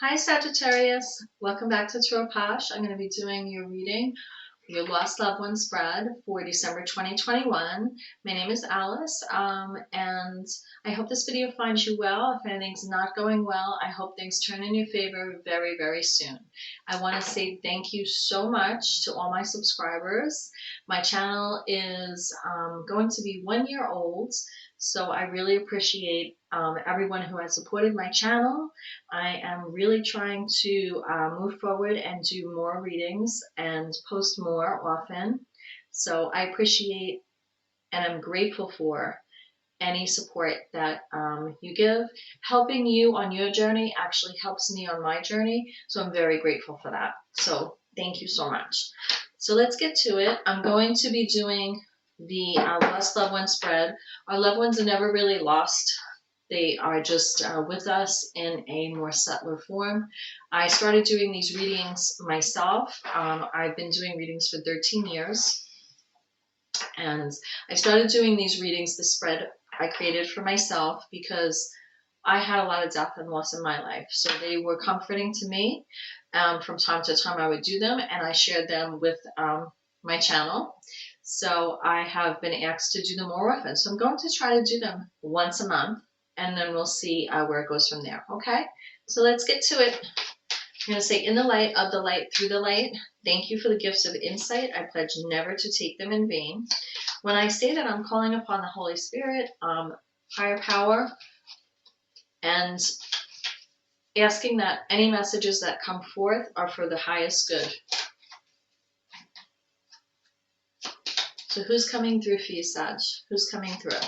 Hi Sagittarius, welcome back to POSH. I'm going to be doing your reading, your lost loved one spread for December 2021. My name is Alice, and I hope this video finds you well. If anything's not going well, I hope things turn in your favor very, very soon. I want to say thank you so much to all my subscribers. My channel is going to be 1 year old, so I really appreciate everyone who has supported my channel. I am really trying to move forward and do more readings and post more often. So I appreciate and I'm grateful for any support that you give. Helping you on your journey actually helps me on my journey. So I'm very grateful for that. So thank you so much. So let's get to it. I'm going to be doing the lost loved one spread. Our loved ones are never really lost. They are just with us in a more subtler form. I started doing these readings myself. I've been doing readings for 13 years. And I started doing these readings, the spread I created for myself, because I had a lot of death and loss in my life. So they were comforting to me. From time to time I would do them, and I shared them with my channel. So I have been asked to do them more often. So I'm going to try to do them once a month, and then we'll see where it goes from there. Okay, so let's get to it. I'm going to say, in the light, of the light, through the light, thank you for the gifts of insight. I pledge never to take them in vain. When I say that, I'm calling upon the Holy Spirit, higher power, and asking that any messages that come forth are for the highest good. So who's coming through for you, Sag? Who's coming through?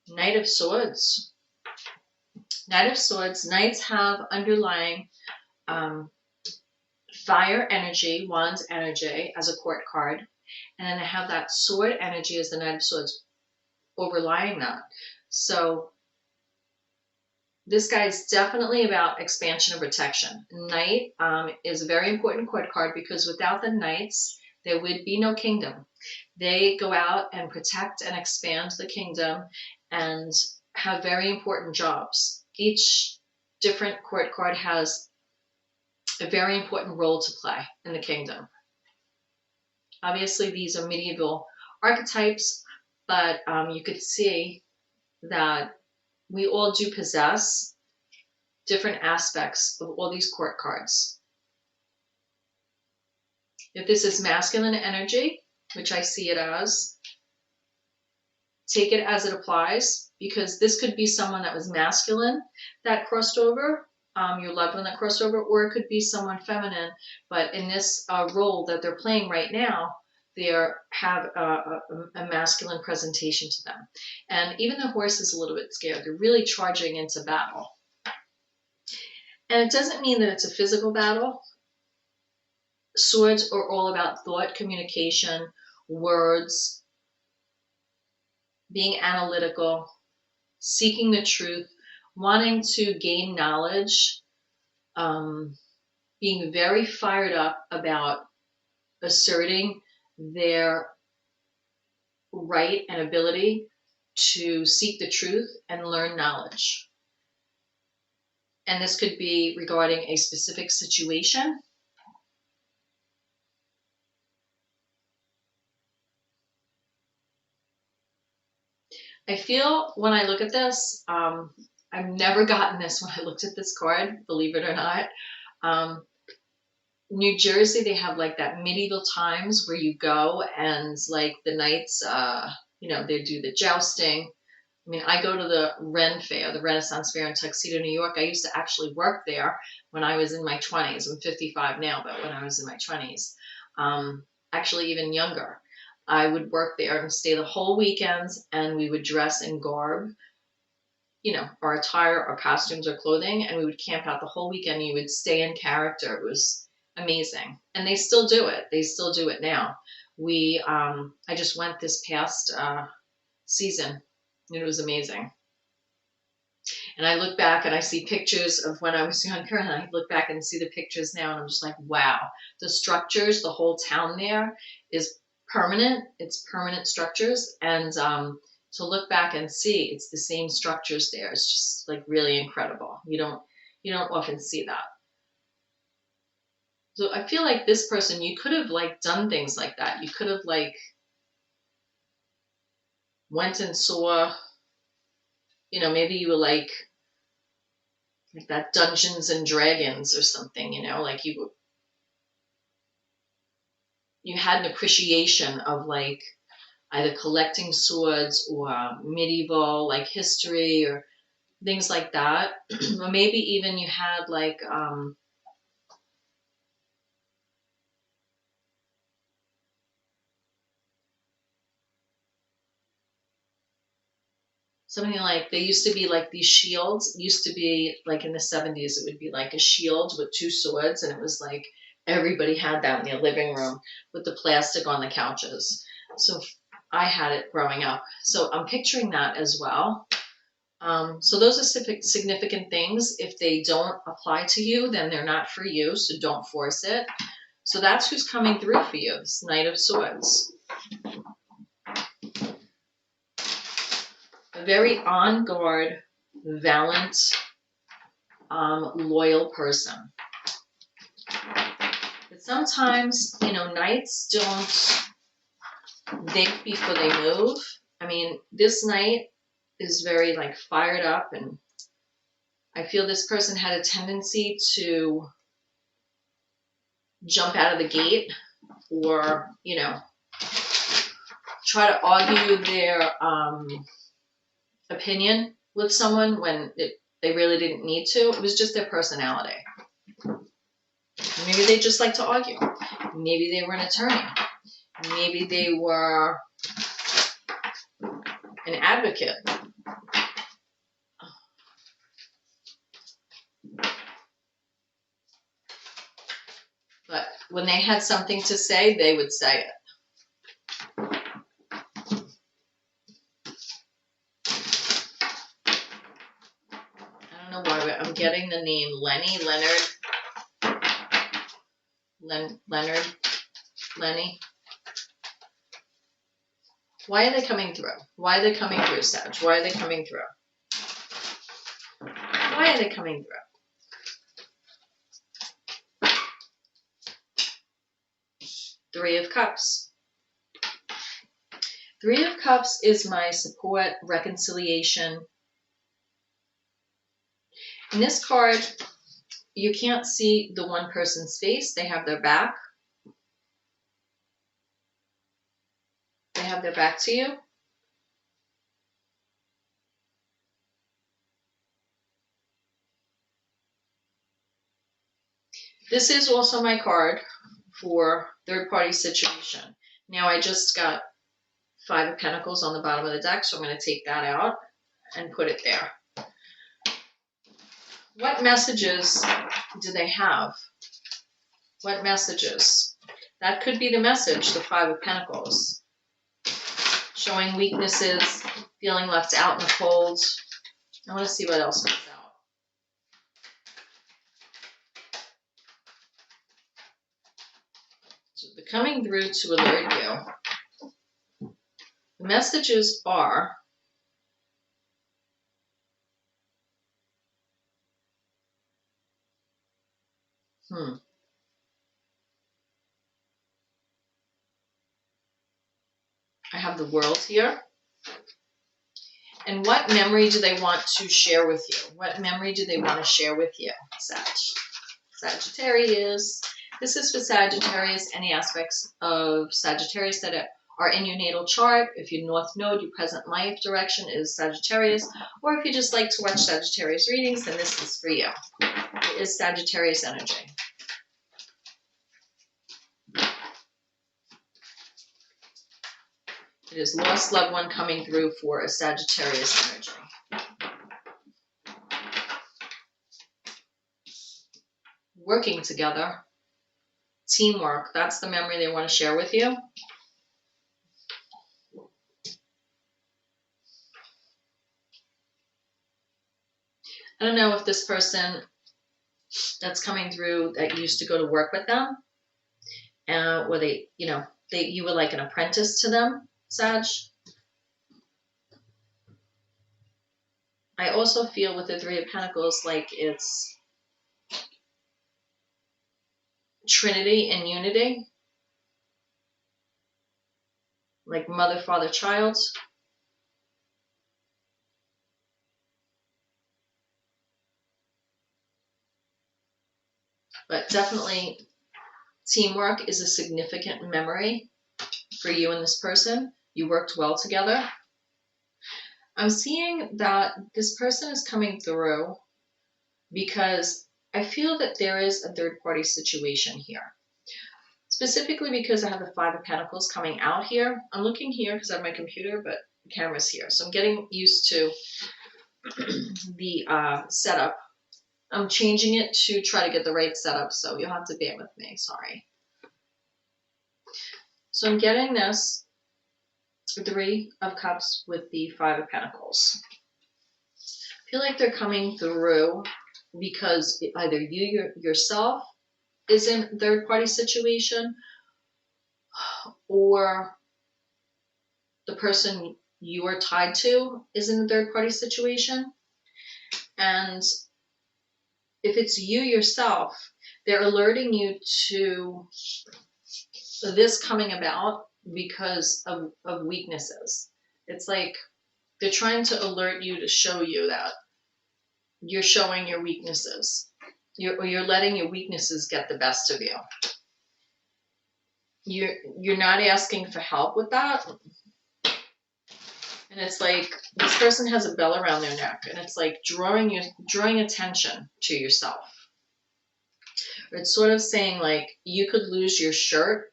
Knight of Swords. Knight of Swords. Knights have underlying fire energy, wands energy as a court card. And then they have that sword energy as the Knight of Swords overlying that. So this guy is definitely about expansion and protection. Knight is a very important court card, because without the knights, there would be no kingdom. They go out and protect and expand the kingdom and have very important jobs. Each different court card has a very important role to play in the kingdom. Obviously, these are medieval archetypes, but you could see that we all do possess different aspects of all these court cards. If this is masculine energy, which I see it as, take it as it applies, because this could be someone that was masculine that crossed over, your loved one that crossed over, or it could be someone feminine, but in this role that they're playing right now, they have a masculine presentation to them. And even the horse is a little bit scared. They're really charging into battle. And it doesn't mean that it's a physical battle. Swords are all about thought, communication, words, being analytical, seeking the truth, wanting to gain knowledge, being very fired up about asserting their right and ability to seek the truth and learn knowledge. And this could be regarding a specific situation. I feel when I look at this, I've never gotten this when I looked at this card, believe it or not. New Jersey, they have like that medieval times where you go and like the knights, they do the jousting. I mean, I go to the Ren Fair, the Renaissance Fair in Tuxedo, New York. I used to actually work there when I was in my 20s. I'm 55 now, but when I was in my 20s, actually even younger, I would work there and stay the whole weekends, and we would dress in garb, our attire, our costumes, our clothing, and we would camp out the whole weekend. You would stay in character. It was amazing. And they still do it. They still do it now. I just went this past season. It was amazing. And I look back and I see pictures of when I was younger, and I look back and see the pictures now, and I'm just like, wow. The structures, the whole town there is permanent. It's permanent structures, and to look back and see it's the same structures there. It's just like really incredible. You don't often see that. So I feel like this person, you could have like done things like that. You could have like went and saw, you know, maybe you were like that Dungeons and Dragons or something, you know, like you had an appreciation of like either collecting swords or medieval like history or things like that. Or maybe even you had like something like, there used to be like these shields. It used to be like in the 70s, it would be like a shield with two swords, and it was like everybody had that in their living room with the plastic on the couches. So I had it growing up. So I'm picturing that as well. So those are significant things. If they don't apply to you, then they're not for you, so don't force it. So that's who's coming through for you, this Knight of Swords. A very on guard, valiant, loyal person. But sometimes, you know, knights don't think before they move. I mean, this knight is very like fired up, and I feel this person had a tendency to jump out of the gate, or, you know, try to argue their opinion with someone when they really didn't need to. It was just their personality. Maybe they just like to argue. Maybe they were an attorney. Maybe they were an advocate. But when they had something to say, they would say it. I don't know why, but I'm getting the name Lenny. Why are they coming through? Why are they coming through, Sag? Why are they coming through? Why are they coming through? Three of Cups. Three of Cups is my support, reconciliation. In this card, you can't see the one person's face. They have their back. They have their back to you. This is also my card for third-party situation. Now I just got Five of Pentacles on the bottom of the deck, so I'm going to take that out and put it there. What messages do they have? What messages? That could be the message, the Five of Pentacles. Showing weaknesses, feeling left out in the cold. I want to see what else comes out. So they're coming through to alert you. The messages are I have the World here. And what memory do they want to share with you? What memory do they want to share with you, Sagittarius. This is for Sagittarius, any aspects of Sagittarius that are in your natal chart. If your North Node, your present life direction is Sagittarius, or if you just like to watch Sagittarius readings, then this is for you. It is Sagittarius energy. It is lost loved one coming through for a Sagittarius energy. Working together. Teamwork. That's the memory they want to share with you. I don't know if this person that's coming through that used to go to work with them, or they, you know, you were like an apprentice to them, Sag. I also feel with the Three of Pentacles like it's Trinity and unity, like mother, father, child. But definitely teamwork is a significant memory for you and this person. You worked well together. I'm seeing that this person is coming through because I feel that there is a third party situation here. Specifically because I have the Five of Pentacles coming out here. I'm looking here because I have my computer, but the camera's here. So I'm getting used to the setup. I'm changing it to try to get the right setup, so you'll have to bear with me. Sorry. So I'm getting this Three of Cups with the Five of Pentacles. I feel like they're coming through because either you yourself is in a third party situation, or the person you are tied to is in a third party situation. And if it's you yourself, they're alerting you to this coming about because of weaknesses. It's like they're trying to alert you to show you that you're showing your weaknesses. You're letting your weaknesses get the best of you. You're not asking for help with that. And it's like this person has a bell around their neck, and it's like drawing attention to yourself. It's sort of saying like you could lose your shirt.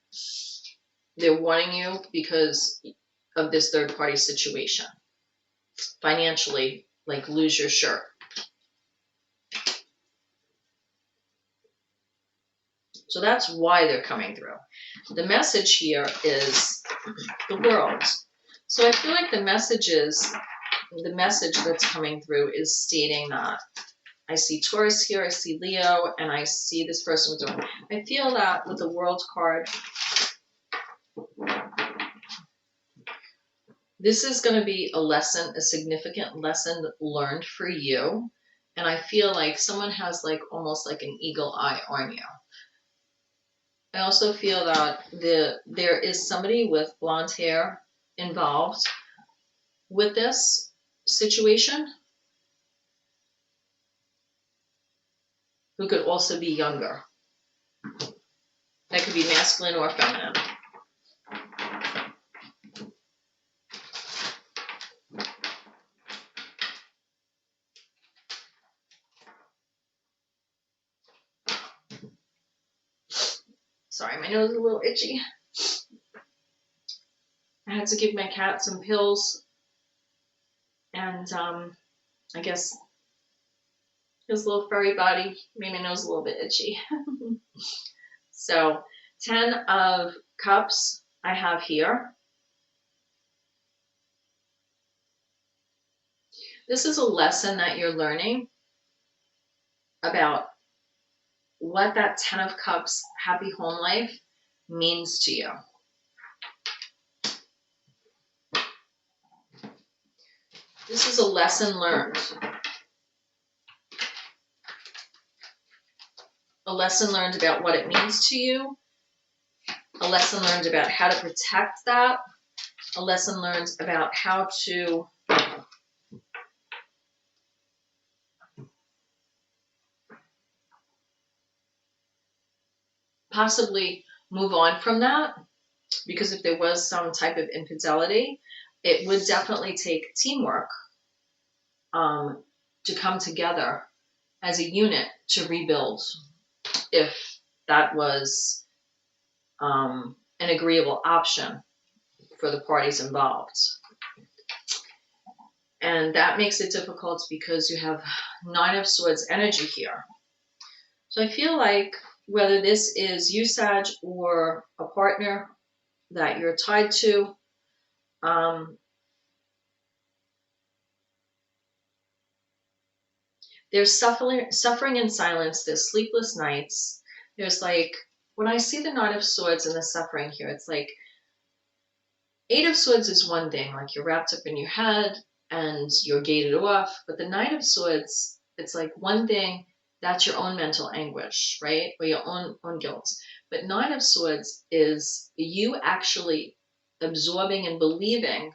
They're warning you because of this third party situation. Financially, like lose your shirt. So that's why they're coming through. The message here is the World. So I feel like the message that's coming through is stating that I see Taurus here, I see Leo, and I see this person with the, I feel that with the World card, this is going to be a lesson, a significant lesson learned for you. And I feel like someone has like almost like an eagle eye on you. I also feel that there is somebody with blonde hair involved with this situation who could also be younger. That could be masculine or feminine. Sorry, my nose is a little itchy. I had to give my cat some pills, and I guess his little furry body made my nose a little bit itchy. So 10 of Cups I have here. This is a lesson that you're learning about what that 10 of Cups happy home life means to you. This is a lesson learned. A lesson learned about what it means to you. A lesson learned about how to protect that. A lesson learned about how to possibly move on from that, because if there was some type of infidelity, it would definitely take teamwork to come together as a unit to rebuild, if that was an agreeable option for the parties involved. And that makes it difficult because you have 9 of Swords energy here. So I feel like whether this is you, Sag, or a partner that you're tied to, there's suffering in silence, there's sleepless nights, there's like, when I see the 9 of Swords and the suffering here, it's like 8 of Swords is one thing, like you're wrapped up in your head, and you're gated off. But the Knight of Swords, it's like one thing, that's your own mental anguish, right? Or your own guilt. But Knight of Swords is you actually absorbing and believing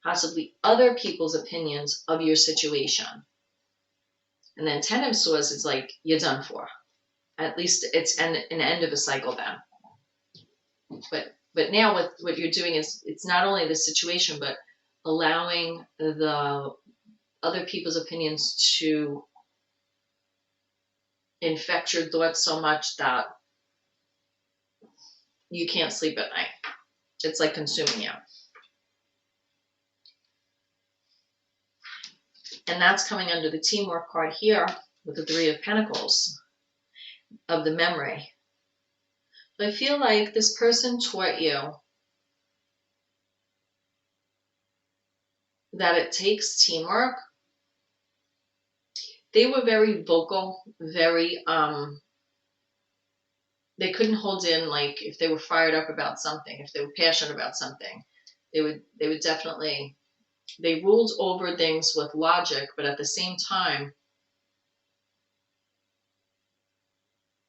possibly other people's opinions of your situation. And then Ten of Swords is like, you're done for. At least it's an end of a cycle then. But now what you're doing is, it's not only the situation, but allowing the other people's opinions to infect your thoughts so much that you can't sleep at night. It's like consuming you. And that's coming under the teamwork card here with the Three of Pentacles of the memory. So I feel like this person taught you that it takes teamwork. They were very vocal, very, they couldn't hold in, like if they were fired up about something, if they were passionate about something, they would definitely, they ruled over things with logic, but at the same time,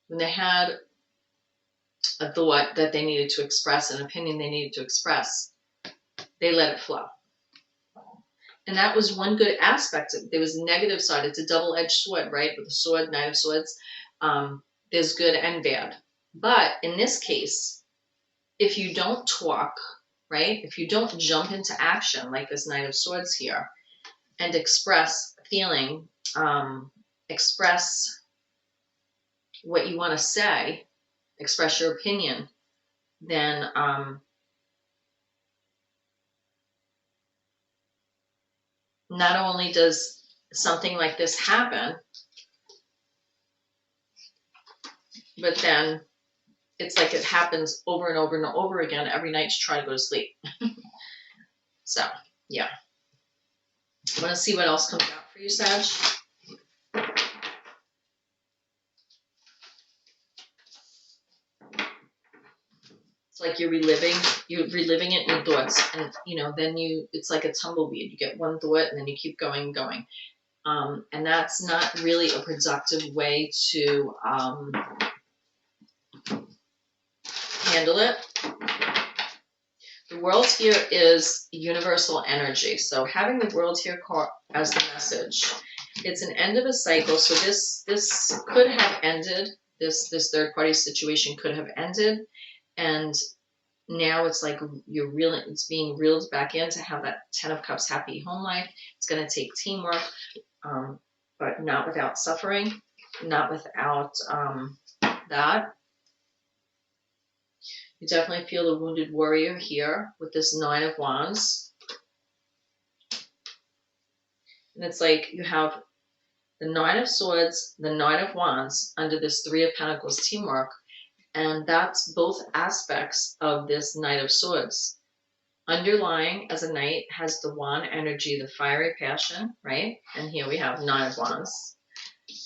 when they had a thought that they needed to express, an opinion they needed to express, they let it flow. And that was one good aspect. There was a negative side. It's a double-edged sword, right? With the sword, Knight of Swords, there's good and bad. But in this case, if you don't talk, right? If you don't jump into action like this Knight of Swords here and express feeling, express what you want to say, express your opinion, then not only does something like this happen, but then it's like it happens over and over and over again every night to try to go to sleep. So, yeah. I want to see what else comes out for you, Sag. It's like you're reliving it in your thoughts, and then it's like a tumbleweed. You get one thought and then you keep going and going. And that's not really a productive way to handle it. The world here is universal energy. So having the world here as the message, it's an end of a cycle. So this could have ended. This third party situation could have ended, and now it's like it's being reeled back in to have that Ten of Cups happy home life. It's going to take teamwork, but not without suffering, not without that. You definitely feel the wounded warrior here with this Nine of Wands. And it's like you have the Nine of Swords, the Nine of Wands under this Three of Pentacles teamwork. And that's both aspects of this Knight of Swords. Underlying as a knight has the wand energy, the fiery passion, right? And here we have Nine of Wands.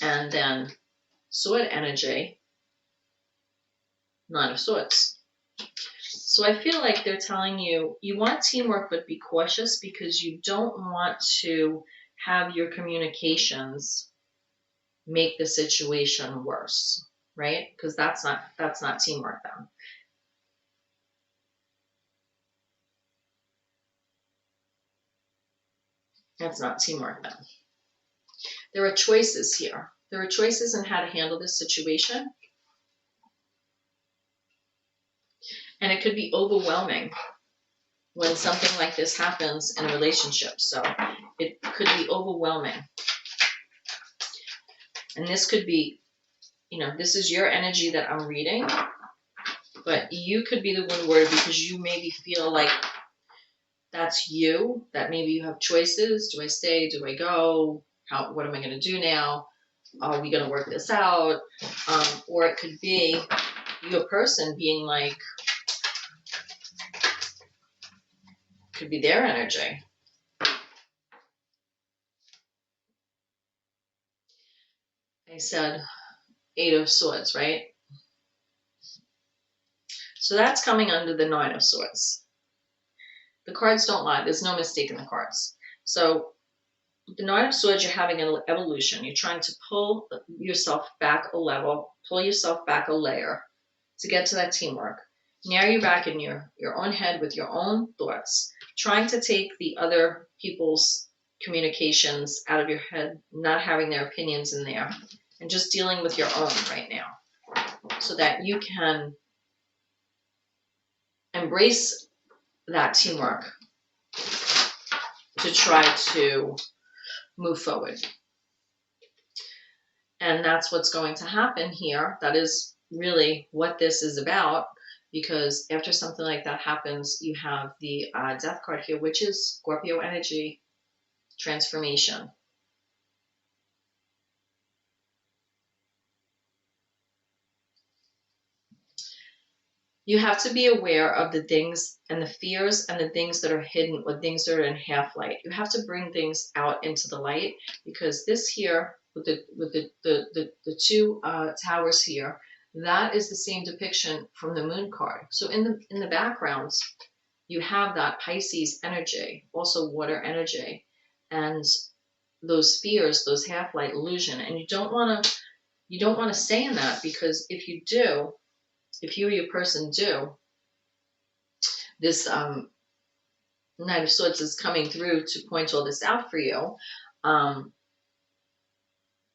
And then sword energy, Nine of Swords. So I feel like they're telling you, you want teamwork, but be cautious because you don't want to have your communications make the situation worse, right? Because that's not teamwork then. That's not teamwork then. There are choices here. There are choices in how to handle this situation. And it could be overwhelming when something like this happens in a relationship. So it could be overwhelming. And this could be, this is your energy that I'm reading, but you could be the one worried because you maybe feel like that's you, that maybe you have choices. Do I stay? Do I go? What am I going to do now? Are we going to work this out? Or it could be your person being like, could be their energy. I said 8 of Swords, right? So that's coming under the 9 of Swords. The cards don't lie. There's no mistake in the cards. So the Nine of Swords, you're having an evolution. You're trying to pull yourself back a level, pull yourself back a layer to get to that teamwork. Now you're back in your own head with your own thoughts, trying to take the other people's communications out of your head, not having their opinions in there, and just dealing with your own right now so that you can embrace that teamwork to try to move forward. And that's what's going to happen here. That is really what this is about, because after something like that happens, you have the Death card here, which is Scorpio energy transformation. You have to be aware of the things and the fears and the things that are hidden or things that are in half light. You have to bring things out into the light, because this here with the two towers here, that is the same depiction from the moon card. So in the backgrounds, you have that Pisces energy, also water energy, and those fears, those half light illusion. And you don't want to stay in that, because if you do, if you or your person do, this Knight of Swords is coming through to point all this out for you. And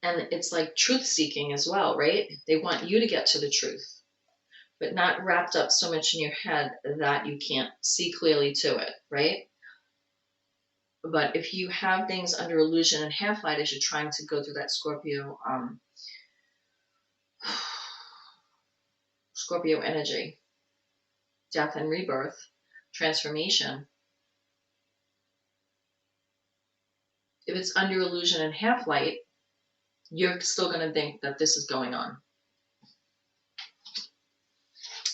it's like truth seeking as well, right? They want you to get to the truth, but not wrapped up so much in your head that you can't see clearly to it, right? But if you have things under illusion and half light as you're trying to go through that Scorpio energy, death and rebirth, transformation. If it's under illusion and half light, you're still going to think that this is going on.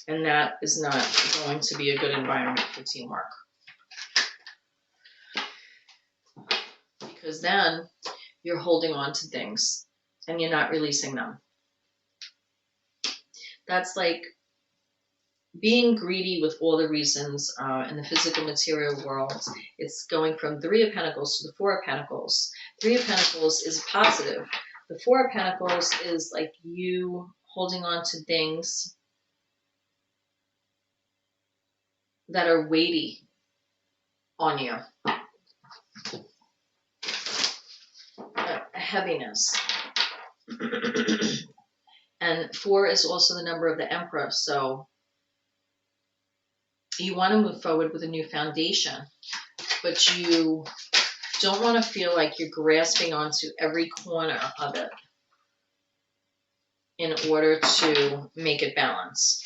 And that is not going to be a good environment for teamwork. Because then you're holding on to things and you're not releasing them. That's like being greedy with all the reasons in the physical material world. It's going from Three of Pentacles to the Four of Pentacles. Three of Pentacles is positive. The Four of Pentacles is like you holding on to things that are weighty on you. A heaviness. And 4 is also the number of the Emperor. So you want to move forward with a new foundation, but you don't want to feel like you're grasping onto every corner of it in order to make it balance.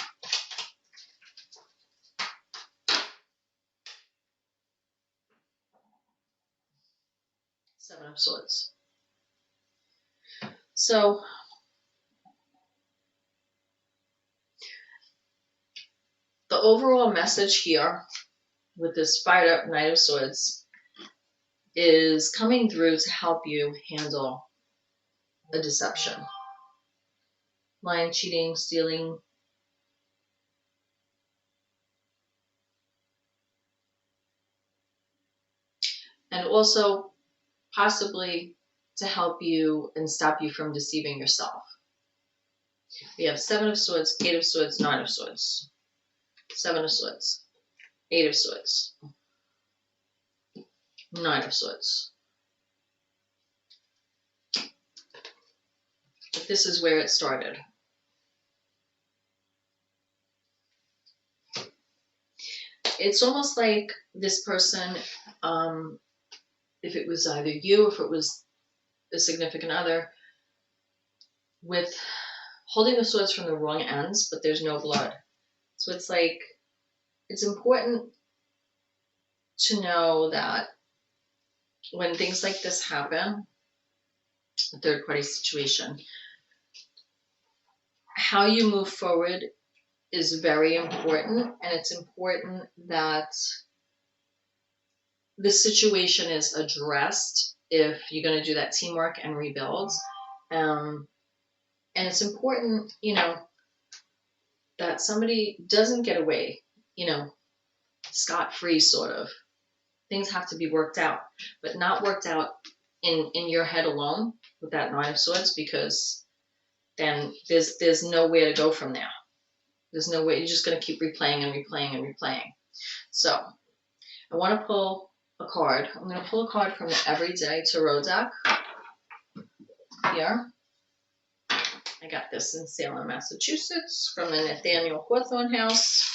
Seven of Swords. So the overall message here with this fired up Knight of Swords is coming through to help you handle a deception. Lying, cheating, stealing. And also possibly to help you and stop you from deceiving yourself. We have 7 of Swords, 8 of Swords, 9 of Swords. 7 of Swords, 8 of Swords, 9 of Swords. But this is where it started. It's almost like this person, if it was either you, if it was a significant other, with holding the swords from the wrong ends, but there's no blood. So it's like, it's important to know that when things like this happen, a third party situation, how you move forward is very important. And it's important that the situation is addressed if you're going to do that teamwork and rebuild. And it's important, you know, that somebody doesn't get away, you know, scot-free sort of. Things have to be worked out, but not worked out in your head alone with that Nine of Swords, because then there's nowhere to go from there. There's no way. You're just going to keep replaying and replaying and replaying. So I want to pull a card. I'm going to pull a card from the Everyday Tarot deck here. I got this in Salem, Massachusetts, from the Nathaniel Hawthorne House.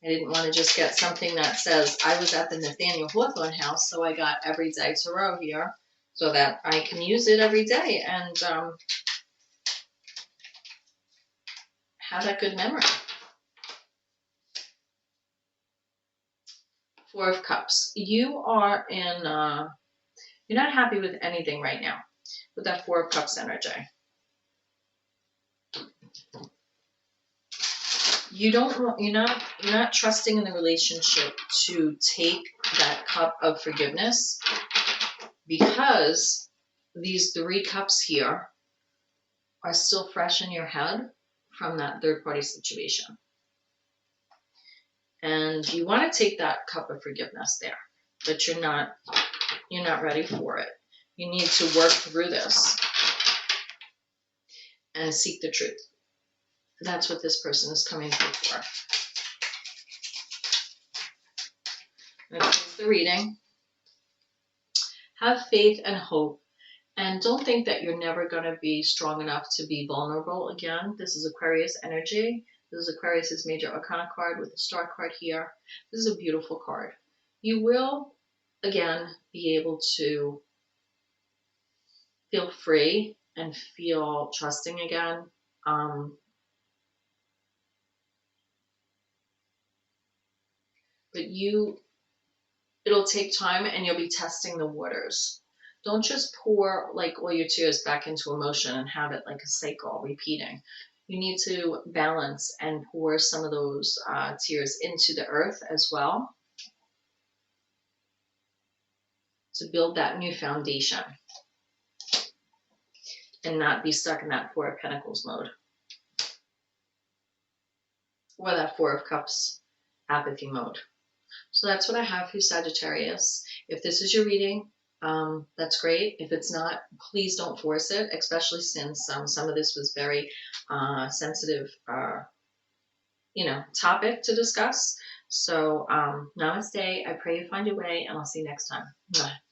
I didn't want to just get something that says I was at the Nathaniel Hawthorne House, so I got Everyday Tarot here so that I can use it every day and have that good memory. Four of Cups. You are in, you're not happy with anything right now with that Four of Cups energy. You're not trusting in the relationship to take that cup of forgiveness, because these 3 cups here are still fresh in your head from that third party situation. And you want to take that cup of forgiveness there, but you're not ready for it. You need to work through this and seek the truth. That's what this person is coming through for. I'm going to close the reading. Have faith and hope, and don't think that you're never going to be strong enough to be vulnerable again. This is Aquarius energy. This is Aquarius's major arcana card with the star card here. This is a beautiful card. You will, again, be able to feel free and feel trusting again. But it'll take time, and you'll be testing the waters. Don't just pour like all your tears back into emotion and have it like a cycle repeating. You need to balance and pour some of those tears into the earth as well to build that new foundation and not be stuck in that Four of Pentacles mode or that Four of Cups apathy mode. So that's what I have for you, Sagittarius. If this is your reading, that's great. If it's not, please don't force it, especially since some of this was very sensitive, topic to discuss. So namaste. I pray you find your way, and I'll see you next time. Bye.